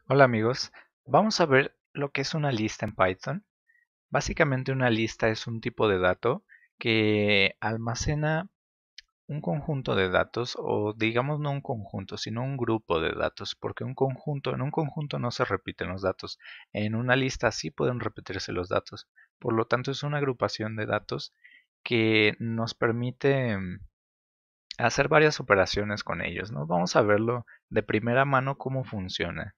Hola amigos, vamos a ver lo que es una lista en Python. Básicamente una lista es un tipo de dato que almacena un conjunto de datos o digamos no un conjunto, sino un grupo de datos, porque en un conjunto no se repiten los datos. En una lista sí pueden repetirse los datos. Por lo tanto es una agrupación de datos que nos permite hacer varias operaciones con ellos, ¿no? Vamos a verlo de primera mano cómo funciona.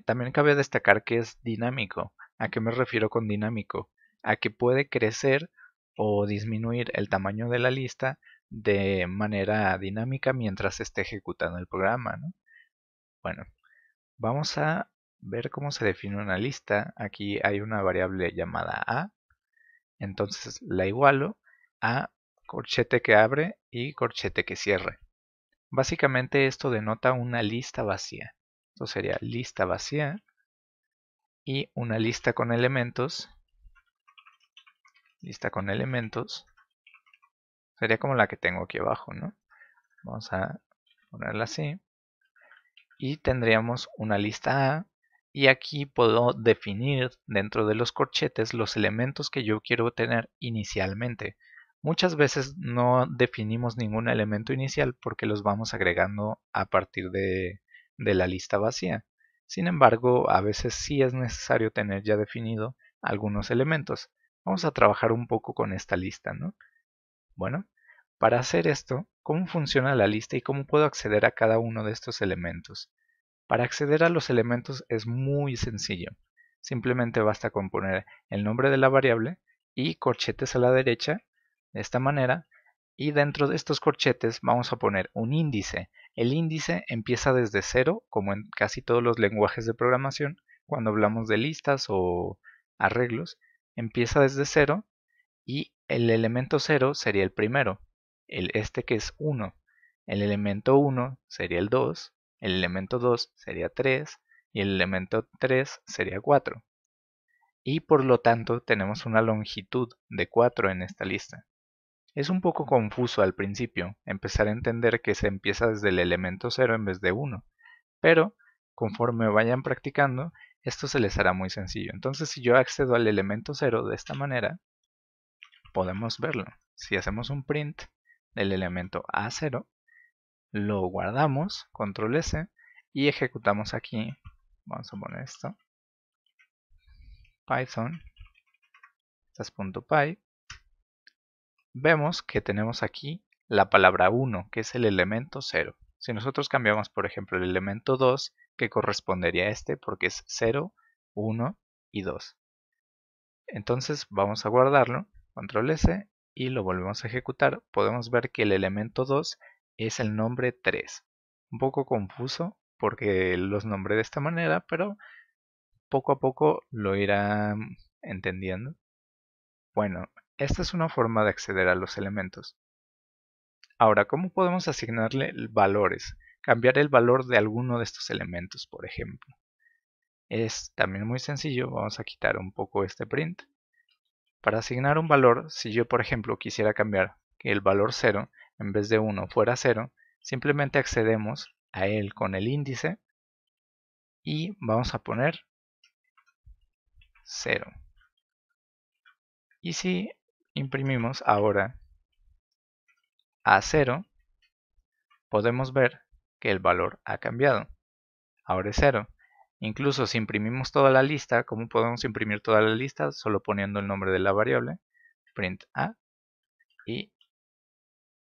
También cabe destacar que es dinámico. ¿A qué me refiero con dinámico? A que puede crecer o disminuir el tamaño de la lista de manera dinámica mientras se esté ejecutando el programa, ¿no? Bueno, vamos a ver cómo se define una lista. Aquí hay una variable llamada a, entonces la igualo a corchete que abre y corchete que cierre. Básicamente esto denota una lista vacía. Esto sería lista vacía y una lista con elementos. Lista con elementos sería como la que tengo aquí abajo, ¿no? Vamos a ponerla así. Y tendríamos una lista A. Y aquí puedo definir dentro de los corchetes los elementos que yo quiero tener inicialmente. Muchas veces no definimos ningún elemento inicial porque los vamos agregando a partir de la lista vacía. Sin embargo, a veces sí es necesario tener ya definido algunos elementos. Vamos a trabajar un poco con esta lista, ¿no? Bueno, para hacer esto, ¿cómo funciona la lista y cómo puedo acceder a cada uno de estos elementos? Para acceder a los elementos es muy sencillo. Simplemente basta con poner el nombre de la variable y corchetes a la derecha, de esta manera, y dentro de estos corchetes vamos a poner un índice. El índice empieza desde cero, como en casi todos los lenguajes de programación, cuando hablamos de listas o arreglos, empieza desde cero y el elemento cero sería el primero, este que es uno. El elemento uno sería el 2, el elemento 2 sería 3 y el elemento 3 sería 4. Y por lo tanto tenemos una longitud de 4 en esta lista. Es un poco confuso al principio empezar a entender que se empieza desde el elemento cero en vez de uno, pero conforme vayan practicando, esto se les hará muy sencillo. Entonces si yo accedo al elemento cero de esta manera, podemos verlo. Si hacemos un print del elemento A0, lo guardamos, control S, y ejecutamos aquí, vamos a poner esto, python, .py, vemos que tenemos aquí la palabra 1, que es el elemento 0. Si nosotros cambiamos, por ejemplo, el elemento 2, que correspondería a este, porque es 0, 1 y 2. Entonces vamos a guardarlo, control S, y lo volvemos a ejecutar. Podemos ver que el elemento 2 es el nombre 3. Un poco confuso porque los nombré de esta manera, pero poco a poco lo irán entendiendo. Bueno, esta es una forma de acceder a los elementos. Ahora, ¿cómo podemos asignarle valores? Cambiar el valor de alguno de estos elementos, por ejemplo. Es también muy sencillo. Vamos a quitar un poco este print. Para asignar un valor, si yo por ejemplo quisiera cambiar que el valor 0 en vez de 1 fuera 0, simplemente accedemos a él con el índice y vamos a poner 0. Y si imprimimos ahora a 0, podemos ver que el valor ha cambiado. Ahora es 0. Incluso si imprimimos toda la lista, ¿cómo podemos imprimir toda la lista? Solo poniendo el nombre de la variable, print a, y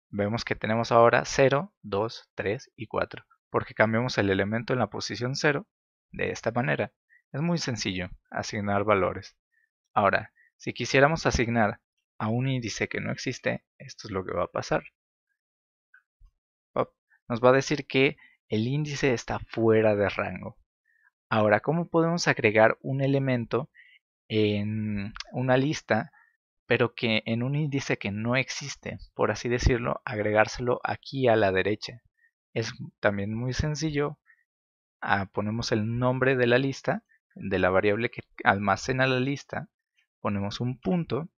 vemos que tenemos ahora 0, 2, 3 y 4, porque cambiamos el elemento en la posición 0 de esta manera. Es muy sencillo asignar valores. Ahora, si quisiéramos asignar a un índice que no existe, esto es lo que va a pasar. Nos va a decir que el índice está fuera de rango. Ahora, ¿cómo podemos agregar un elemento en una lista pero que en un índice que no existe, por así decirlo, agregárselo aquí a la derecha? Es también muy sencillo. Ponemos el nombre de la lista, de la variable que almacena la lista, ponemos un punto.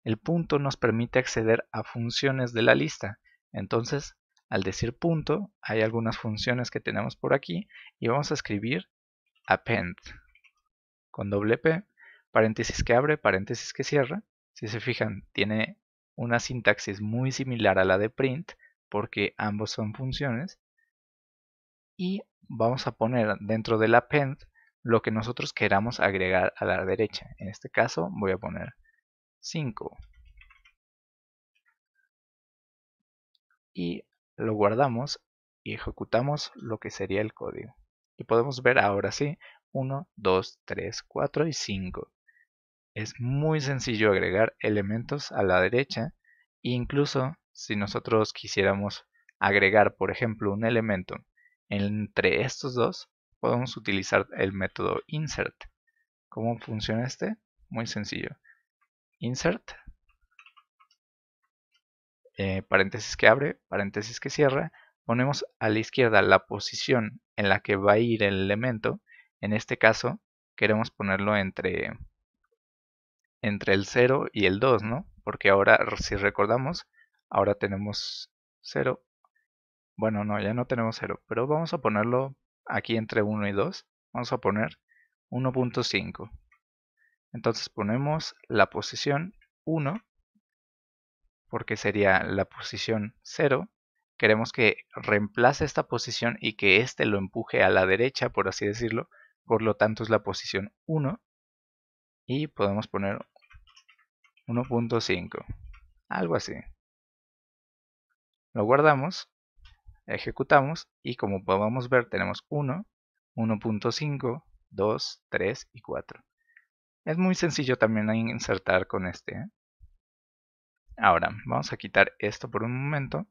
El punto nos permite acceder a funciones de la lista. Entonces, al decir punto, hay algunas funciones que tenemos por aquí y vamos a escribir append con doble P, paréntesis que abre, paréntesis que cierra. Si se fijan, tiene una sintaxis muy similar a la de print porque ambos son funciones. Y vamos a poner dentro del append lo que nosotros queramos agregar a la derecha. En este caso voy a poner 5 y lo guardamos y ejecutamos lo que sería el código. Y podemos ver ahora sí 1, 2, 3, 4 y 5. Es muy sencillo agregar elementos a la derecha, e incluso si nosotros quisiéramos agregar, por ejemplo, un elemento entre estos dos, podemos utilizar el método insert. ¿Cómo funciona este? Muy sencillo. Insert, paréntesis que abre, paréntesis que cierra. Ponemos a la izquierda la posición en la que va a ir el elemento. En este caso, queremos ponerlo entre el 0 y el 2, ¿no? Porque ahora, si recordamos, ahora tenemos 0. Bueno, no, ya no tenemos 0, pero vamos a ponerlo aquí entre 1 y 2. Vamos a poner 1.5. Entonces ponemos la posición 1, porque sería la posición 0. Queremos que reemplace esta posición y que éste lo empuje a la derecha, por así decirlo. Por lo tanto es la posición 1. Y podemos poner 1.5. Algo así. Lo guardamos, ejecutamos y como podemos ver tenemos 1, 1.5, 2, 3 y 4. Es muy sencillo también insertar con este. Ahora vamos a quitar esto por un momento.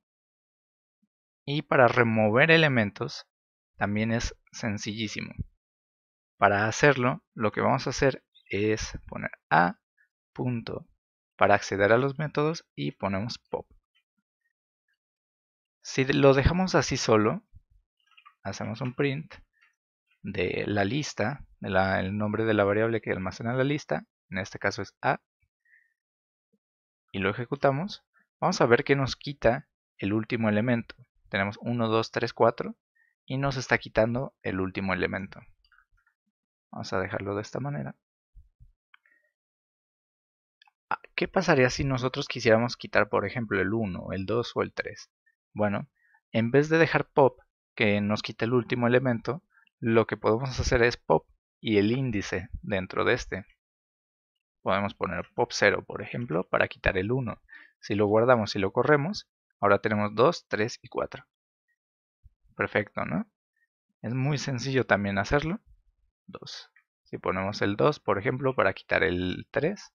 Y para remover elementos también es sencillísimo. Para hacerlo, lo que vamos a hacer es poner a punto para acceder a los métodos y ponemos pop. Si lo dejamos así solo, hacemos un print de la lista, el nombre de la variable que almacena la lista, en este caso es a, y lo ejecutamos, vamos a ver que nos quita el último elemento. Tenemos 1, 2, 3, 4 y nos está quitando el último elemento. Vamos a dejarlo de esta manera. ¿Qué pasaría si nosotros quisiéramos quitar, por ejemplo, el 1, el 2 o el 3? Bueno, en vez de dejar pop, que nos quite el último elemento, lo que podemos hacer es pop y el índice dentro de este. Podemos poner pop 0, por ejemplo, para quitar el 1. Si lo guardamos y lo corremos, ahora tenemos 2, 3 y 4. Perfecto, ¿no? Es muy sencillo también hacerlo. 2. Si ponemos el 2, por ejemplo, para quitar el 3.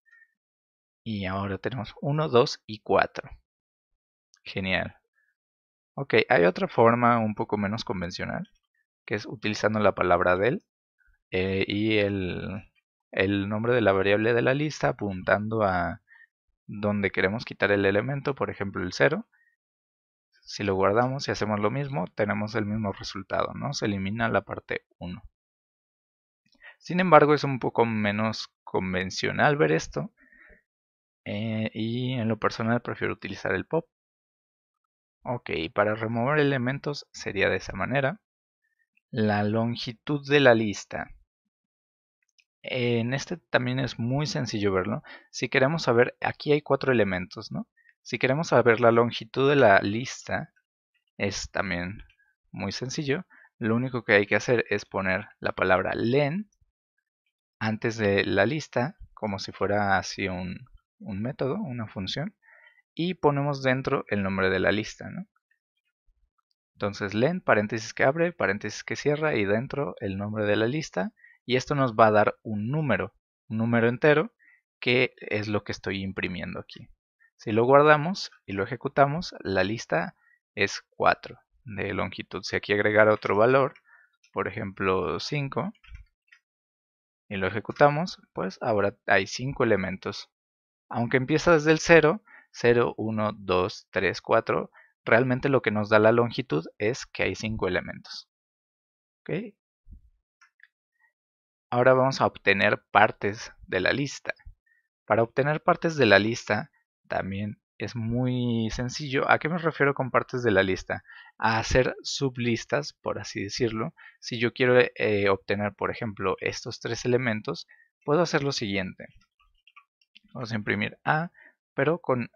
Y ahora tenemos 1, 2 y 4. Genial. Ok, hay otra forma un poco menos convencional, que es utilizando la palabra del y el nombre de la variable de la lista apuntando a donde queremos quitar el elemento, por ejemplo el 0. Si lo guardamos y hacemos lo mismo, tenemos el mismo resultado, ¿no? Se elimina la parte 1. Sin embargo, es un poco menos convencional ver esto. Y en lo personal prefiero utilizar el pop. Ok, para remover elementos sería de esa manera. La longitud de la lista. En este también es muy sencillo verlo. Si queremos saber, aquí hay 4 elementos, ¿no? Si queremos saber la longitud de la lista, es también muy sencillo. Lo único que hay que hacer es poner la palabra len antes de la lista, como si fuera así un método, una función, y ponemos dentro el nombre de la lista, ¿no? Entonces len, paréntesis que abre, paréntesis que cierra y dentro el nombre de la lista, y esto nos va a dar un número entero, que es lo que estoy imprimiendo aquí. Si lo guardamos y lo ejecutamos, la lista es 4 de longitud. Si aquí agregara otro valor, por ejemplo 5, y lo ejecutamos, pues ahora hay 5 elementos. Aunque empieza desde el 0, 0, 1, 2, 3, 4, realmente lo que nos da la longitud es que hay 5 elementos. ¿Okay? Ahora vamos a obtener partes de la lista. Para obtener partes de la lista también es muy sencillo. ¿A qué me refiero con partes de la lista? A hacer sublistas, por así decirlo. Si yo quiero obtener, por ejemplo, estos tres elementos, puedo hacer lo siguiente. Vamos a imprimir A, pero con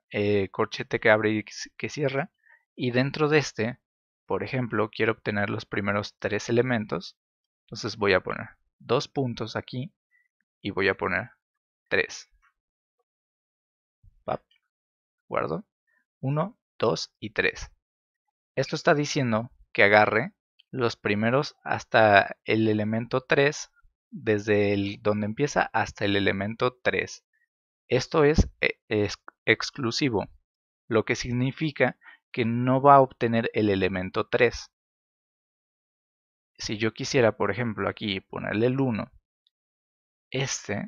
corchete que abre y que cierra. Y dentro de este, por ejemplo, quiero obtener los primeros tres elementos. Entonces voy a poner dos puntos aquí y voy a poner 3. Guardo. 1, 2 y 3. Esto está diciendo que agarre los primeros hasta el elemento 3, desde donde empieza hasta el elemento 3. Esto es exclusivo, lo que significa que no va a obtener el elemento 3. Si yo quisiera, por ejemplo, aquí ponerle el 1, este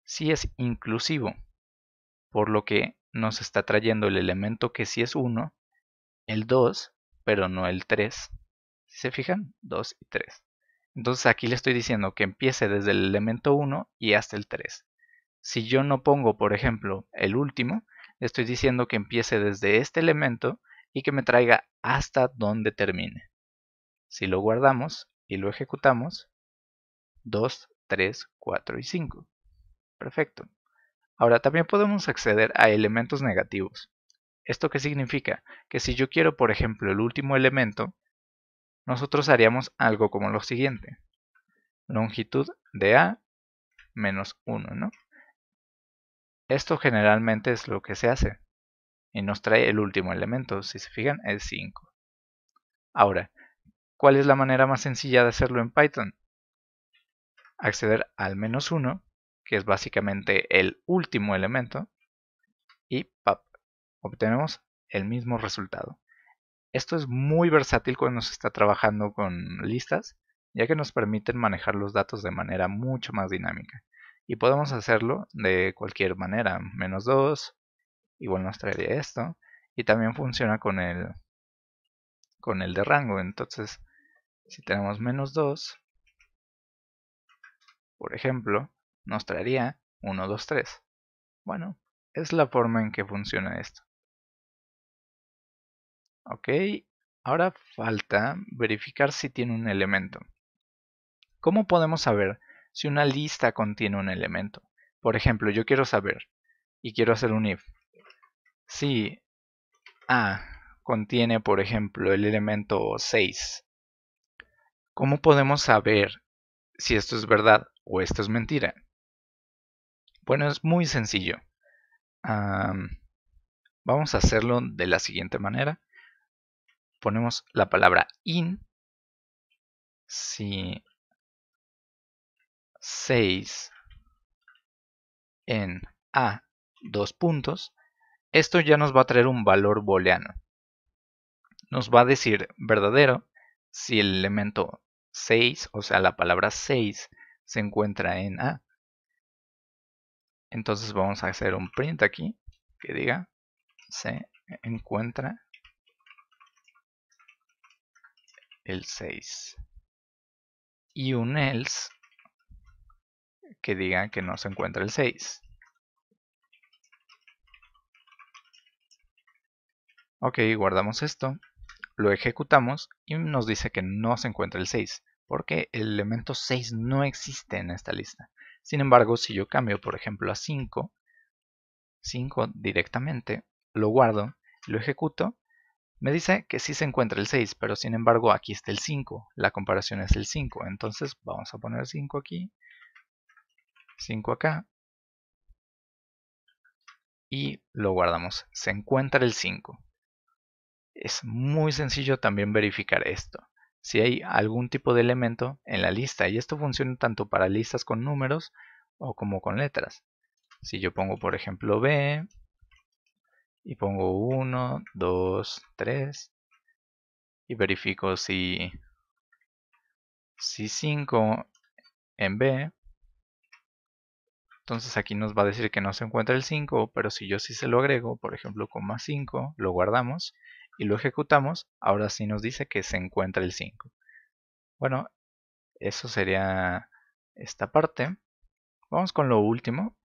sí es inclusivo, por lo que nos está trayendo el elemento que sí es 1, el 2, pero no el 3. Si se fijan, 2 y 3. Entonces aquí le estoy diciendo que empiece desde el elemento 1 y hasta el 3. Si yo no pongo, por ejemplo, el último, le estoy diciendo que empiece desde este elemento y que me traiga hasta donde termine. Si lo guardamos y lo ejecutamos, 2, 3, 4 y 5. Perfecto. Ahora también podemos acceder a elementos negativos. ¿Esto qué significa? Que si yo quiero, por ejemplo, el último elemento, nosotros haríamos algo como lo siguiente. Longitud de A menos 1, ¿no? Esto generalmente es lo que se hace. Y nos trae el último elemento, si se fijan, es 5. Ahora, ¿cuál es la manera más sencilla de hacerlo en Python? Acceder al menos 1, que es básicamente el último elemento, y ¡pap! Obtenemos el mismo resultado. Esto es muy versátil cuando se está trabajando con listas, ya que nos permiten manejar los datos de manera mucho más dinámica. Y podemos hacerlo de cualquier manera. Menos 2, igual nos traería esto. Y también funciona con el de rango. Entonces, si tenemos menos 2, por ejemplo, nos traería 1, 2, 3. Bueno, es la forma en que funciona esto. Ok, ahora falta verificar si tiene un elemento. ¿Cómo podemos saber si una lista contiene un elemento? Por ejemplo, yo quiero saber y quiero hacer un if. Si A contiene, por ejemplo, el elemento 6, ¿cómo podemos saber si esto es verdad o esto es mentira? Bueno, es muy sencillo. Vamos a hacerlo de la siguiente manera. Ponemos la palabra in. Si 6 en A, dos puntos, esto ya nos va a traer un valor booleano. Nos va a decir verdadero si el elemento 6, o sea la palabra 6, se encuentra en A. Entonces vamos a hacer un print aquí que diga se encuentra el 6. Y un else que diga que no se encuentra el 6. Ok, guardamos esto, lo ejecutamos y nos dice que no se encuentra el 6, porque el elemento 6 no existe en esta lista. Sin embargo, si yo cambio, por ejemplo, a 5 directamente, lo guardo, lo ejecuto, me dice que sí se encuentra el 6, pero sin embargo aquí está el 5, la comparación es el 5, entonces vamos a poner 5 aquí, 5 acá, y lo guardamos, se encuentra el 5. Es muy sencillo también verificar esto, si hay algún tipo de elemento en la lista, y esto funciona tanto para listas con números o como con letras. Si yo pongo por ejemplo B y pongo 1, 2, 3 y verifico si 5 en B, entonces aquí nos va a decir que no se encuentra el 5, pero si yo sí se lo agrego, por ejemplo con más 5, lo guardamos y lo ejecutamos, ahora sí nos dice que se encuentra el 5. Bueno, eso sería esta parte. Vamos con lo último,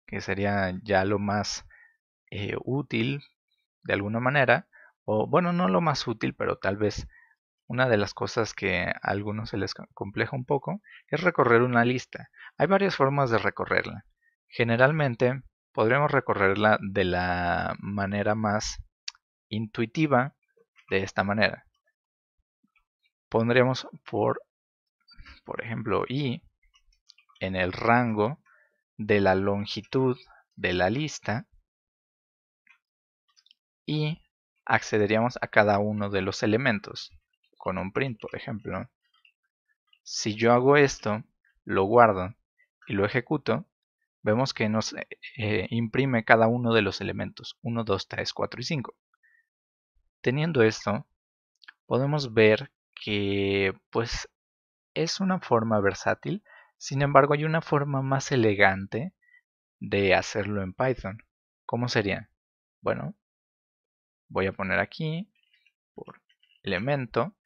que sería ya lo más útil de alguna manera, o bueno, no lo más útil, pero tal vez una de las cosas que a algunos se les compleja un poco es recorrer una lista. Hay varias formas de recorrerla. Generalmente podríamos recorrerla de la manera más intuitiva, de esta manera. Pondríamos por ejemplo, y en el rango de la longitud de la lista y accederíamos a cada uno de los elementos con un print, por ejemplo. Si yo hago esto, lo guardo y lo ejecuto, vemos que nos imprime cada uno de los elementos 1, 2, 3, 4 y 5. Teniendo esto, podemos ver que pues es una forma versátil, sin embargo hay una forma más elegante de hacerlo en Python. ¿Cómo sería? Bueno, voy a poner aquí por elemento,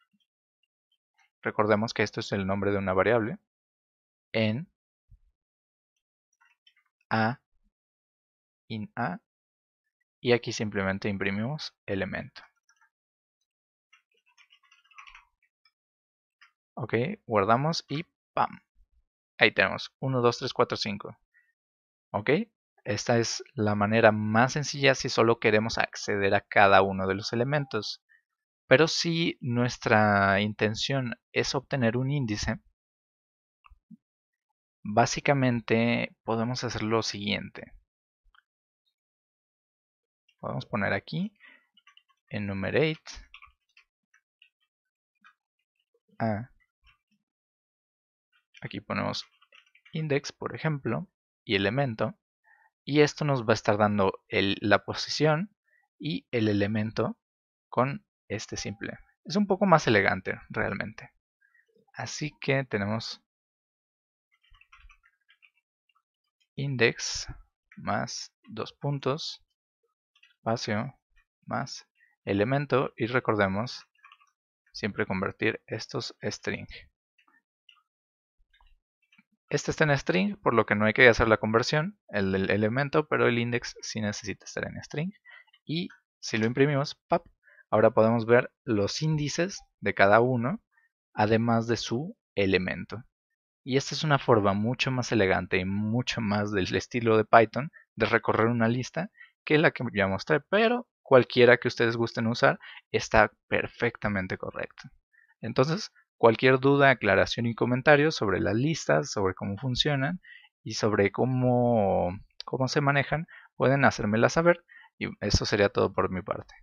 recordemos que esto es el nombre de una variable, en a in a, y aquí simplemente imprimimos elemento. Ok, guardamos y ¡pam! Ahí tenemos 1, 2, 3, 4, 5. Ok, esta es la manera más sencilla si solo queremos acceder a cada uno de los elementos. Pero si nuestra intención es obtener un índice, básicamente podemos hacer lo siguiente. Podemos poner aquí enumerate a. Aquí ponemos index, por ejemplo, y elemento. Y esto nos va a estar dando la posición y el elemento con este simple. Es un poco más elegante realmente. Así que tenemos index más dos puntos, espacio, más elemento, y recordemos siempre convertir estos string. Este está en string, por lo que no hay que hacer la conversión, el elemento, pero el index sí necesita estar en string. Y si lo imprimimos, ¡pap!, ahora podemos ver los índices de cada uno, además de su elemento. Y esta es una forma mucho más elegante y mucho más del estilo de Python de recorrer una lista que la que ya mostré, pero cualquiera que ustedes gusten usar está perfectamente correcto. Entonces, cualquier duda, aclaración y comentario sobre las listas, sobre cómo funcionan y sobre cómo se manejan, pueden hacérmela saber, y eso sería todo por mi parte.